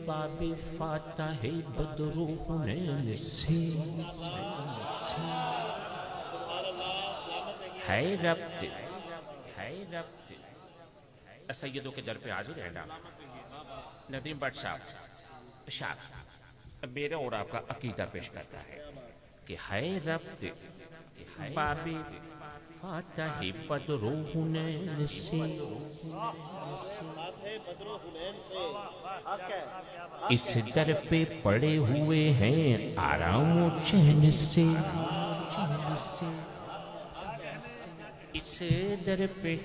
باب فاتح بدر حنین سے ہے ربط سیدوں کے در پہ حاضر ہے نا ندیم بٹ صاحب میرا اور آپ کا عقیدہ پیش کرتا ہے کہ ہے ربط باب فاتح بدر حنین سے اس در پہ پڑے ہوئے ہیں آرام و چین سے اس در پہ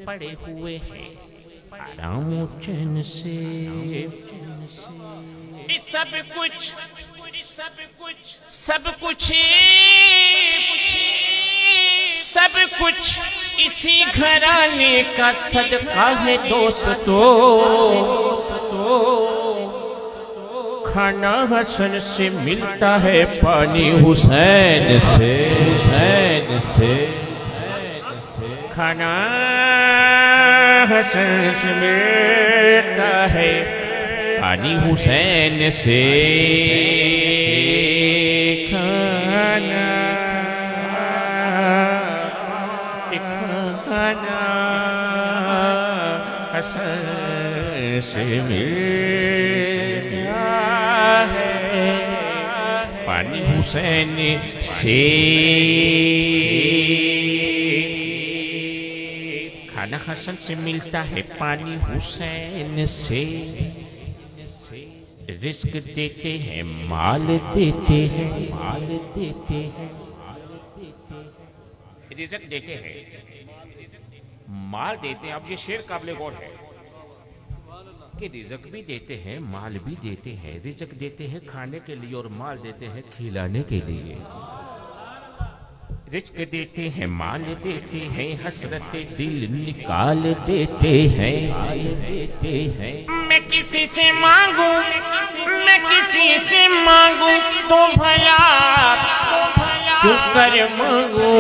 پڑے ہوئے ہیں آرام و چین سے سب کچھ اسی گھرانے کا صدقہ ہے دوستو کھانا حسن سے ملتا ہے پانی حسین سے کھانا حسن سے ملتا ہے پانی حسین سے کھانا حسن سے ملتا ہے پانی حسین سے کھانا حسن سے ملتا ہے پانی حسین سے رزق دیتے ہیں مال دیتے ہیں رزق دیتے ہیں مال دیتے ہیں. اب یہ شعر قابل غور ہے کہ رزق بھی دیتے ہیں مال بھی دیتے ہیں. رزق دیتے ہیں کھانے کے لیے اور مال دیتے ہیں کھلانے کے لیے. رزق دیتے ہیں مال دیتے ہیں حسرت دل نکال دیتے ہیں. میں کسی سے مانگوں تو بھلا کیوں کر مانگوں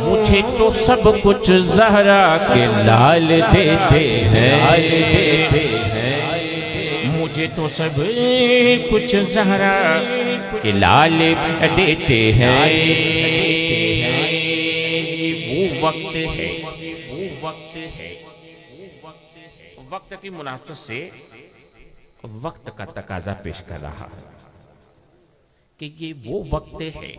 مجھے تو سب کچھ زہرا کے لال دیتے ہیں. مجھے تو سب کچھ زہرا کے لال دیتے ہیں. وہ وقت ہے وقت کی مناسبت سے وقت کا تقاضا پیش کر رہا ہے کہ یہ وہ وقت ہے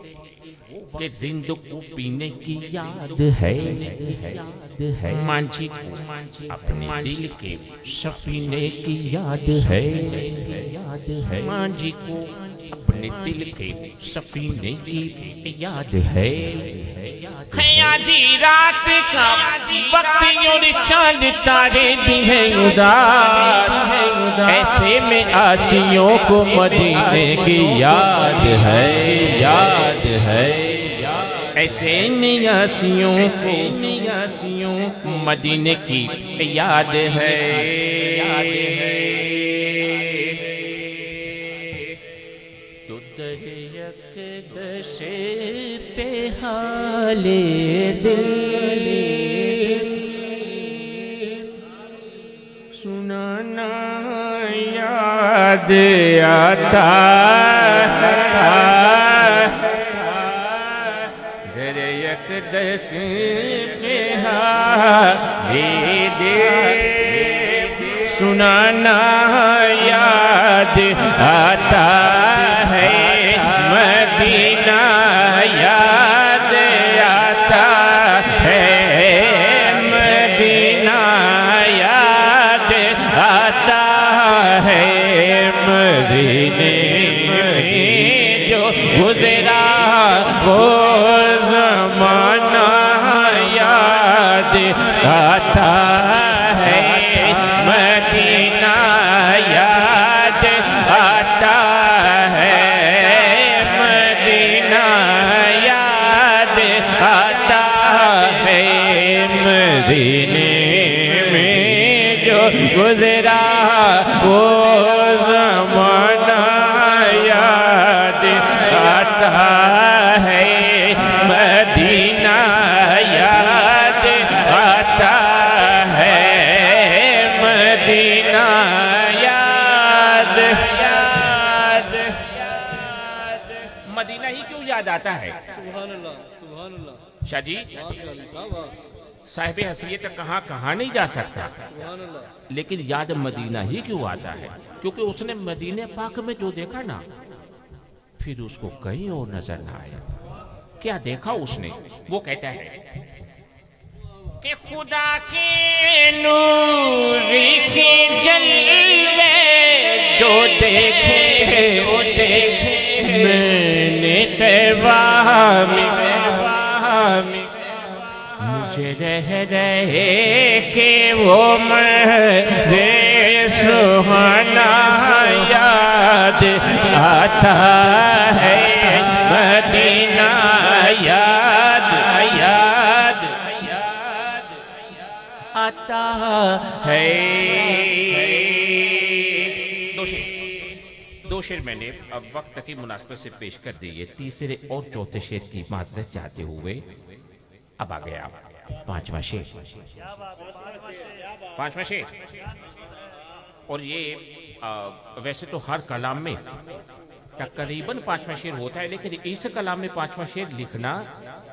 کہ رند کو پینے کی یاد ہے. مانجھی کو اپنے دل کے سفینے کی یاد ہے. مانجھی کو اپنے دل کے سفینے کی یاد ہے. آدھی رات کا وقت اور چاند تارے بھی ہیں اداس ایسے میں آسیوں کو مدینے کی یاد ہے. ایسے میں آسیوں کو مدینے کی یاد ہے. تو در یکدش پہ حال دل سنانا یاد آتا ہے. در یکدش پہ حال دل سنانا یاد آتا ہے. مدینہ یاد آتا ہے. مدینہ یاد آتا ہے. مدینے میں جو گزرا وہ زمانہ یاد آتا ہے. مدینہ یاد آتا ہے. مدینہ یاد آتا ہے. مدینے میں جو گزرا وہ زمانہ یاد آتا ہے. مدینہ یاد آتا ہے. مدینہ یاد آتا ہے. سبحان اللہ سبحان اللہ. شاہ جی ماشاء اللہ صاحب صاحب حیثیت کہاں کہاں نہیں جا سکتا, سبحان اللہ. لیکن یاد مدینہ ہی کیوں آتا ہے؟ کیونکہ اس نے مدینہ پاک میں جو دیکھا نا, پھر اس کو کہیں اور نظر نہ آیا. کیا دیکھا اس نے؟ وہ کہتا ہے کہ خدا کے نور کی جلوے جو دیکھے وہ دیکھے میں نے طیبہ میں, مجھے رہے کہ وہ مجھے سہانا یاد آتا ہے, مدینہ یاد یاد آتا ہے. دو شعر میں نے اب وقت کی مناسبت سے پیش کر دیے. تیسرے اور چوتھے شعر کی معذرت چاہتے ہوئے اب آ گیا پانچواں شعر. پانچواں شعر, اور یہ ویسے تو ہر کلام میں تقریباً پانچواں شعر ہوتا ہے, لیکن اس کلام میں پانچواں شعر لکھنا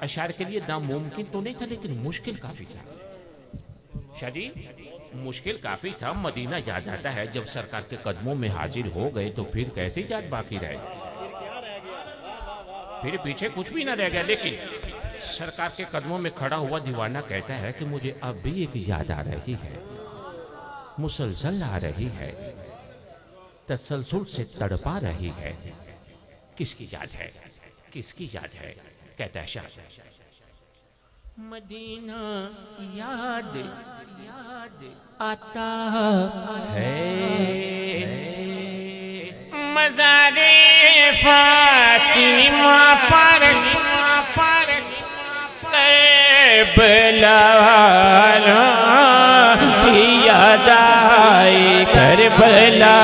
اشعار کے لیے ناممکن تو نہیں تھا, لیکن مشکل کافی تھا. شاہ جی مشکل کافی تھا. مدینہ یاد آتا ہے جب سرکار کے قدموں میں حاضر ہو گئے تو پھر کیسی یاد باقی رہے, پھر پیچھے کچھ بھی نہ رہ گیا. لیکن سرکار کے قدموں میں کھڑا ہوا دیوانہ کہتا ہے کہ مجھے اب بھی ایک یاد آ رہی ہے, مسلسل آ رہی ہے, تسلسل سے تڑپا رہی ہے. کس کی یاد ہے؟ کس کی یاد ہے؟ کہتا ہے شاہ مدینہ یاد یاد آتا ہے, مزار فاطمہ پر کربلا یاد آئی, کربلا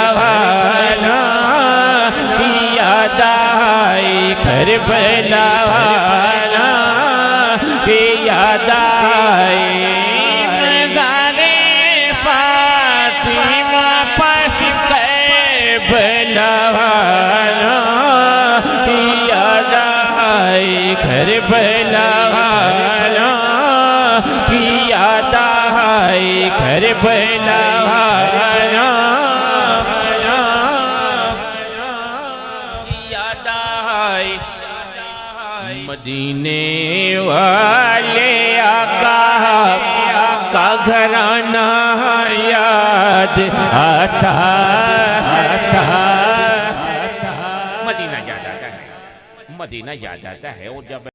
یاد آئی, کربلا یاد آئی. مزار فاطمہ پر کربلا یاد آئی, کربلا یاد آئی, کربلا یاد آئی. مدینے والے آقا کا گھرانہ یاد آتا, مدینہ یاد آتا ہے, مدینہ یاد آتا ہے. اور جب